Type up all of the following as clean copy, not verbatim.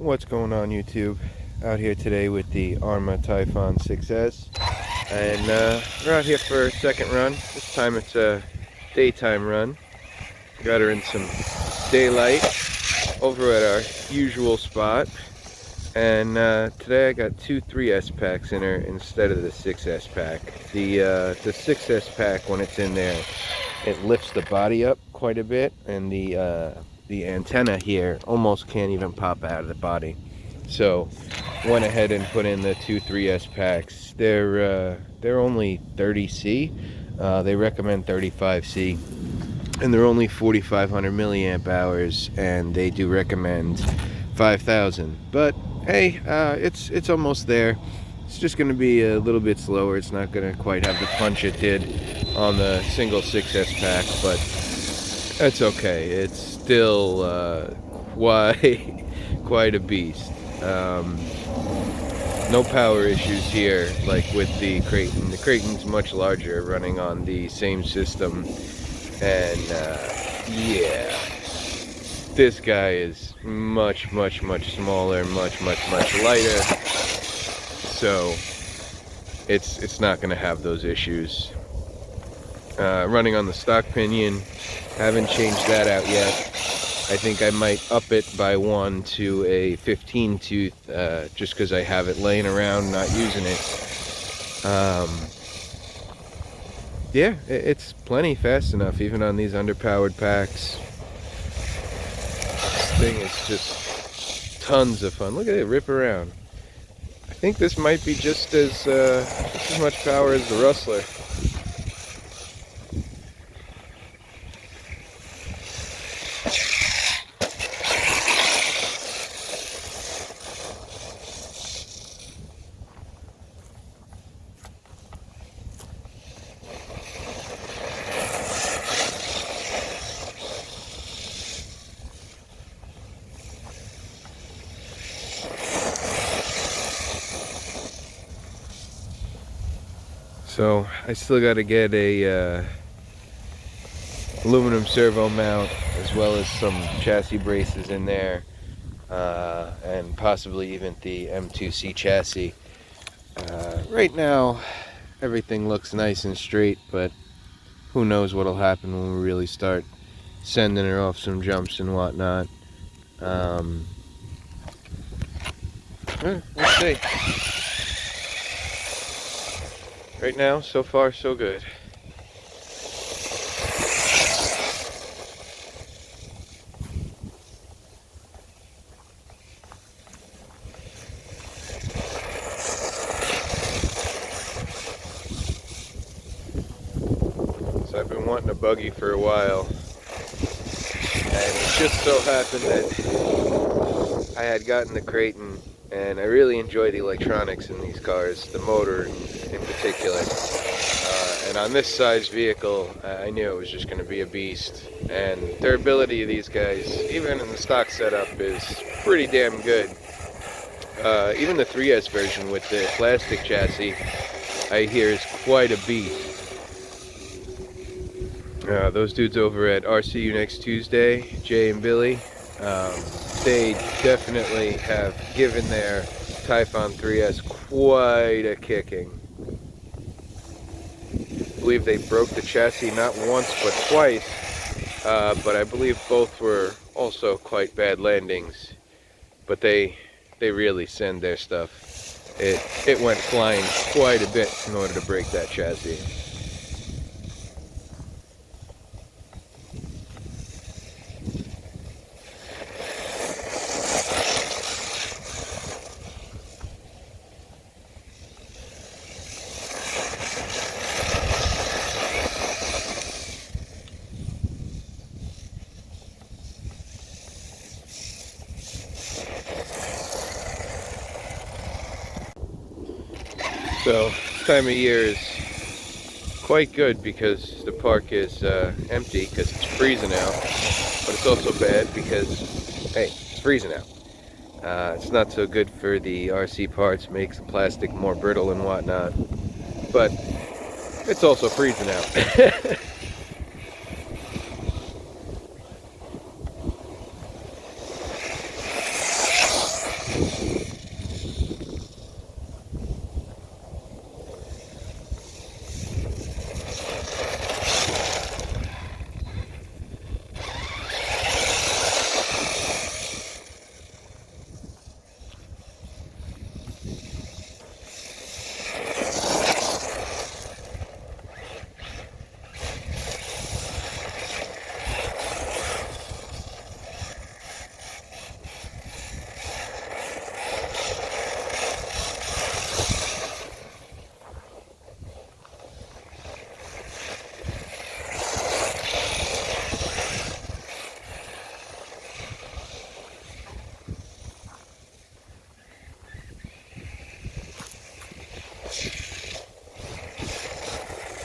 What's going on, YouTube? Out here today with the Arrma Typhon 6S, and we're out here for a second run. This time it's a daytime run. Got her in some daylight over at our usual spot, and today I got two 3S packs in her instead of the 6S pack. The 6S pack, when it's in there, it lifts the body up quite a bit, and the antenna here almost can't even pop out of the body. So went ahead and put in the two 3S packs. They're only 30C. They recommend 35C, and they're only 4,500 milliamp hours, and they do recommend 5,000. But hey, it's almost there. It's just going to be a little bit slower. It's not going to quite have the punch it did on the single 6S pack, but that's okay. It's still quite a beast. No power issues here like with the Creighton. The Creighton's much larger, running on the same system, and yeah, this guy is much smaller, much lighter. So it's not going to have those issues. Running on the stock pinion, haven't changed that out yet. I think I might up it by one to a 15 tooth, just because I have it laying around not using it. Yeah, it's plenty fast enough even on these underpowered packs. This thing is just tons of fun. Look at it rip around. I think this might be just as much power as the Rustler. So I still got to get a aluminum servo mount, as well as some chassis braces in there, and possibly even the M2C chassis. Right now everything looks nice and straight, but who knows what'll happen when we really start sending her off some jumps and whatnot. We'll see. Right now, so far, so good. So I've been wanting a buggy for a while, and it just so happened that I had gotten the Creighton, and I really enjoy the electronics in these cars, the motor in particular. And on this size vehicle, I knew it was just going to be a beast. And durability of these guys, even in the stock setup, is pretty damn good. Even the 3S version with the plastic chassis, I hear, is quite a beast. Those dudes over at RCU next Tuesday, Jay and Billy, they definitely have given their Typhon 3S quite a kicking. I believe they broke the chassis not once but twice, but I believe both were also quite bad landings. But they really send their stuff. It went flying quite a bit in order to break that chassis. So this time of year is quite good because the park is empty because it's freezing out, but it's also bad because, hey, it's freezing out. It's not so good for the RC parts, makes the plastic more brittle and whatnot, but it's also freezing out.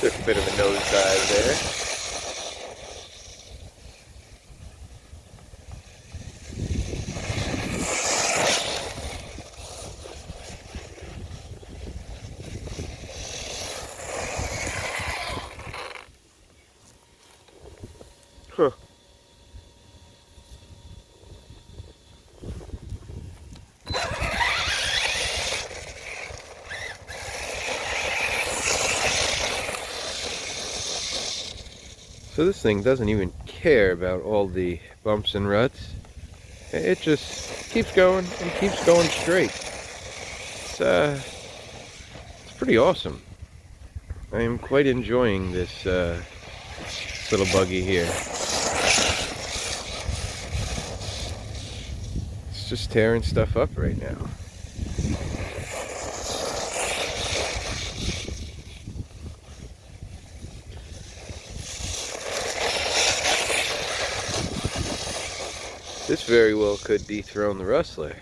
Took a bit of a nosedive there. Huh. So this thing doesn't even care about all the bumps and ruts. It just keeps going and keeps going straight. It's pretty awesome. I am quite enjoying this little buggy here. It's just tearing stuff up right now. This very well could dethrone the rustler.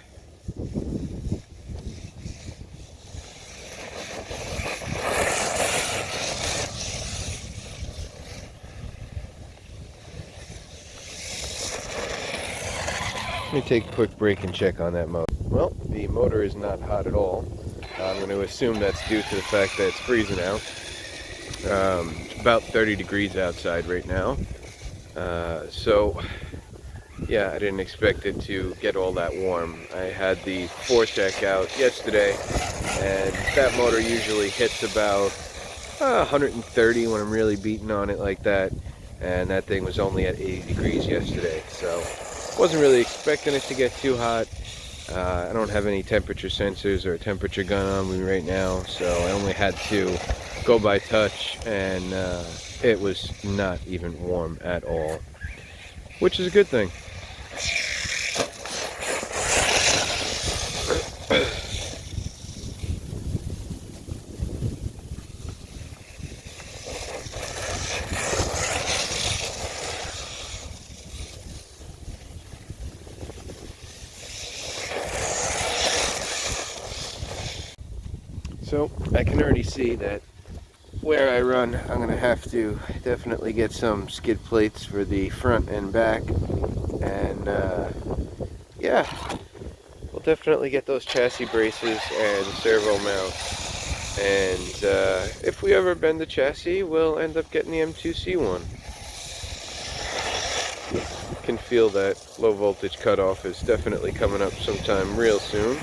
Let me take a quick break and check on that motor. Well, the motor is not hot at all. I'm going to assume that's due to the fact that it's freezing out. It's about 30 degrees outside right now. So, yeah, I didn't expect it to get all that warm. I had the foretech out yesterday, and that motor usually hits about 130 when I'm really beating on it like that. And that thing was only at 80 degrees yesterday, so wasn't really expecting it to get too hot. I don't have any temperature sensors or a temperature gun on me right now, so I only had to go by touch, and it was not even warm at all, which is a good thing. So I can already see that where I run, I'm going to have to definitely get some skid plates for the front and back, and yeah, we'll definitely get those chassis braces and servo mounts, and if we ever bend the chassis, we'll end up getting the M2C one. You can feel that low voltage cutoff is definitely coming up sometime real soon.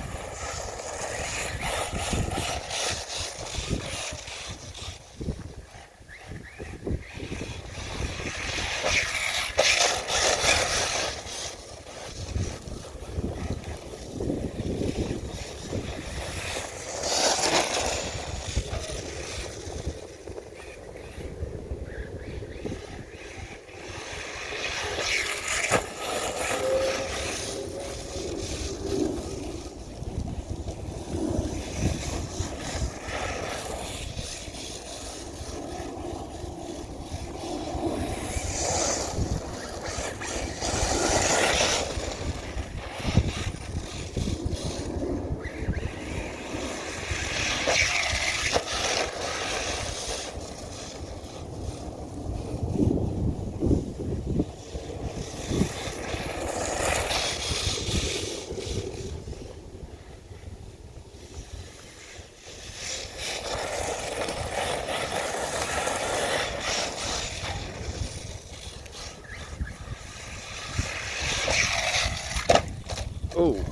Oh,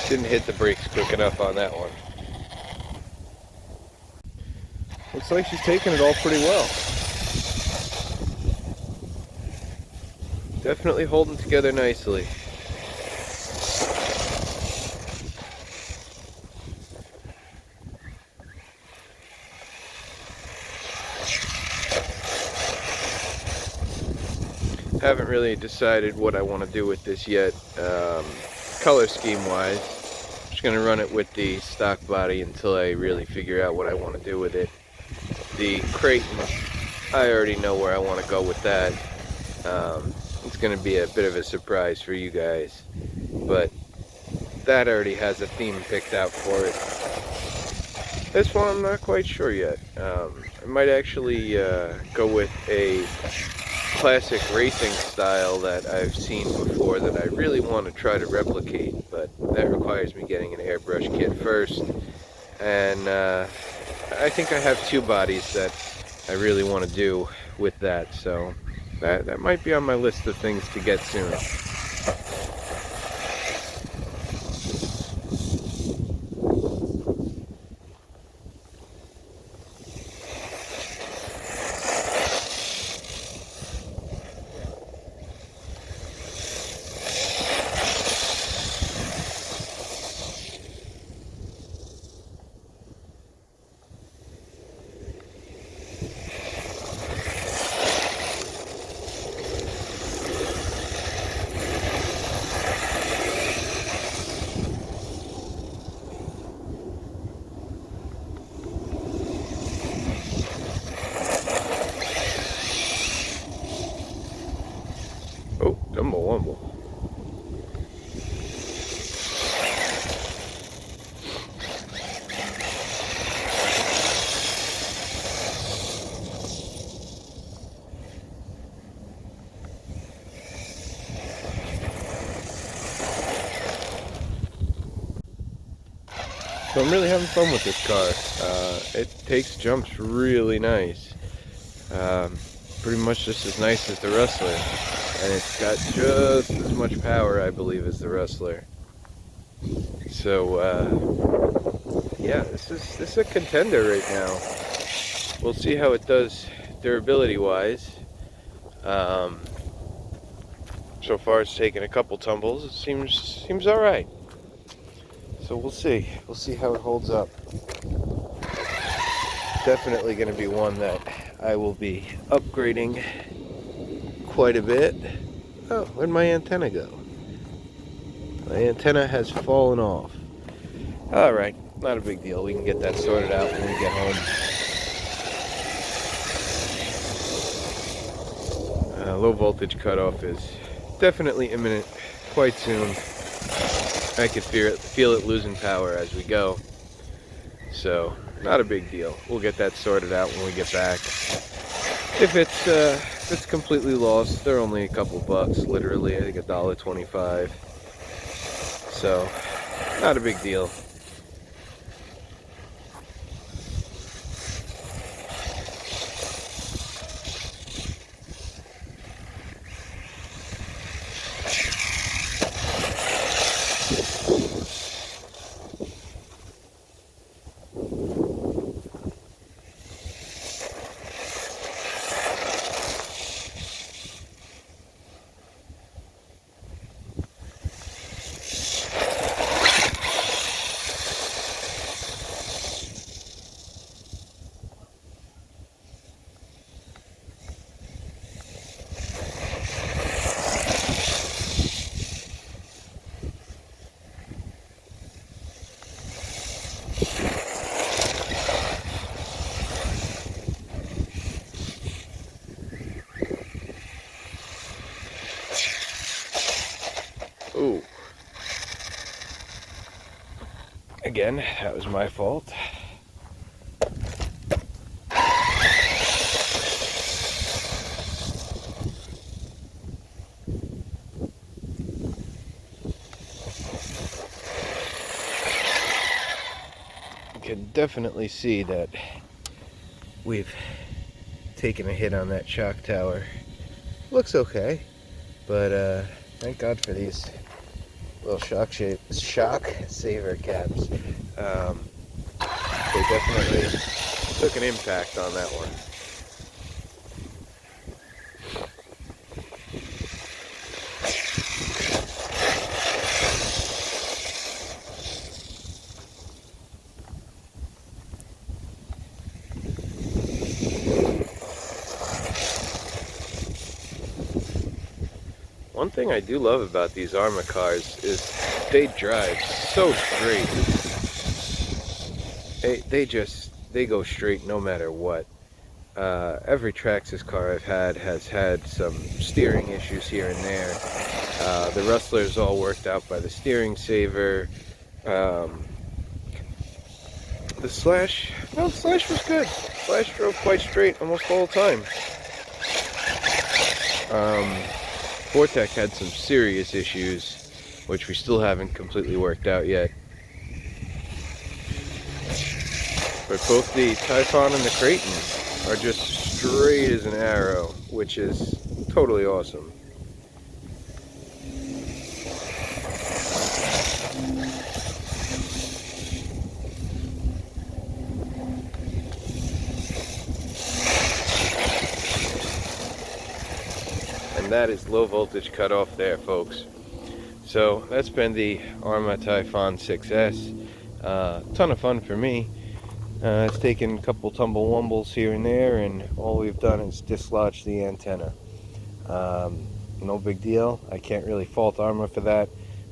didn't hit the brakes quick enough on that one. Looks like she's taking it all pretty well. Definitely holding together nicely. Haven't really decided what I want to do with this yet, color scheme wise. Just going to run it with the stock body until I really figure out what I want to do with it. The Creighton, I already know where I want to go with that. It's going to be a bit of a surprise for you guys, but that already has a theme picked out for it. This one I'm not quite sure yet. I might actually go with a classic racing style that I've seen before that I really want to try to replicate, but that requires me getting an airbrush kit first. And I think I have two bodies that I really want to do with that, so that might be on my list of things to get soon. Oh, Dumble Wumble. So I'm really having fun with this car. It takes jumps really nice. Pretty much just as nice as the Rustler. And it's got just as much power, I believe, as the Rustler. So, yeah, this is a contender right now. We'll see how it does durability-wise. So far, it's taken a couple tumbles. It seems all right. So we'll see. We'll see how it holds up. Definitely going to be one that I will be upgrading quite a bit. Oh, where'd my antenna go? My antenna has fallen off. Alright, not a big deal. We can get that sorted out when we get home. Low voltage cutoff is definitely imminent quite soon. I could feel it losing power as we go. So, not a big deal. We'll get that sorted out when we get back. If it's completely lost, they're only a couple bucks, literally. I think $1.25. So, not a big deal. Ooh. Again, that was my fault. You can definitely see that we've taken a hit on that shock tower. Looks okay, but thank God for these little shock saver caps. They definitely took an impact on that one. One thing I do love about these Arrma cars is they drive so straight. They go straight no matter what. Every Traxxas car I've had has had some steering issues here and there. The Rustler's all worked out by the steering saver. The slash, no, the slash was good. Slash drove quite straight almost the whole time. Vortec had some serious issues, which we still haven't completely worked out yet. But both the Typhon and the Creighton are just straight as an arrow, which is totally awesome. And that is low voltage cutoff there, folks. So that's been the Arrma Typhon 6S. Ton of fun for me. It's taken a couple tumble wumbles here and there, and all we've done is dislodge the antenna. No big deal. I can't really fault Arrma for that.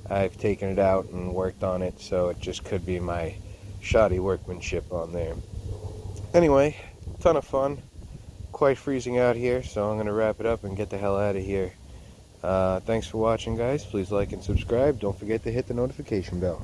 I've taken it out and worked on it, so it just could be my shoddy workmanship on there. Anyway, ton of fun. Quite freezing out here, so I'm going to wrap it up and get the hell out of here. Thanks for watching, guys. Please like and subscribe. Don't forget to hit the notification bell.